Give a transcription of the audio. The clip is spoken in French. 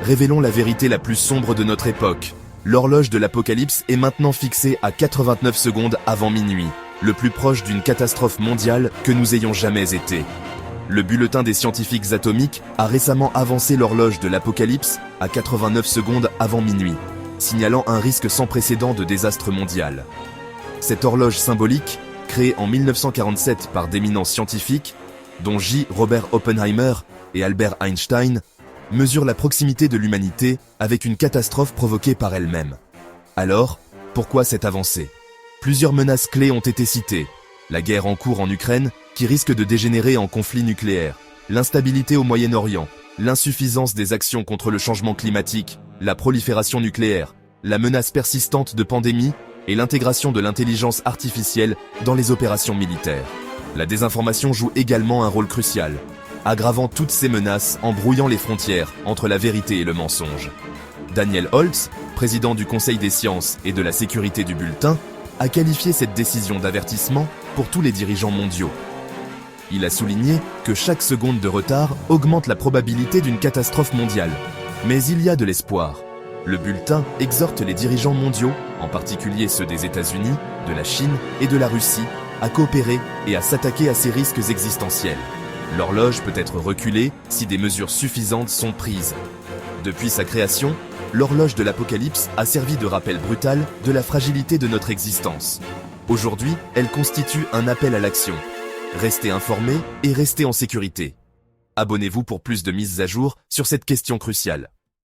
Révélons la vérité la plus sombre de notre époque. L'horloge de l'apocalypse est maintenant fixée à 89 secondes avant minuit, le plus proche d'une catastrophe mondiale que nous ayons jamais été. Le bulletin des scientifiques atomiques a récemment avancé l'horloge de l'apocalypse à 89 secondes avant minuit, signalant un risque sans précédent de désastre mondial. Cette horloge symbolique, créée en 1947 par d'éminents scientifiques, dont J. Robert Oppenheimer et Albert Einstein, mesure la proximité de l'humanité avec une catastrophe provoquée par elle-même. Alors, pourquoi cette avancée? Plusieurs menaces clés ont été citées. La guerre en cours en Ukraine, qui risque de dégénérer en conflit nucléaire, l'instabilité au Moyen-Orient, l'insuffisance des actions contre le changement climatique, la prolifération nucléaire, la menace persistante de pandémies et l'intégration de l'intelligence artificielle dans les opérations militaires. La désinformation joue également un rôle crucial, aggravant toutes ces menaces en brouillant les frontières entre la vérité et le mensonge. Daniel Holtz, président du Conseil des sciences et de la sécurité du bulletin, a qualifié cette décision d'avertissement pour tous les dirigeants mondiaux. Il a souligné que chaque seconde de retard augmente la probabilité d'une catastrophe mondiale. Mais il y a de l'espoir. Le bulletin exhorte les dirigeants mondiaux, en particulier ceux des États-Unis, de la Chine et de la Russie, à coopérer et à s'attaquer à ces risques existentiels. L'horloge peut être reculée si des mesures suffisantes sont prises. Depuis sa création, l'horloge de l'apocalypse a servi de rappel brutal de la fragilité de notre existence. Aujourd'hui, elle constitue un appel à l'action. Restez informés et restez en sécurité. Abonnez-vous pour plus de mises à jour sur cette question cruciale.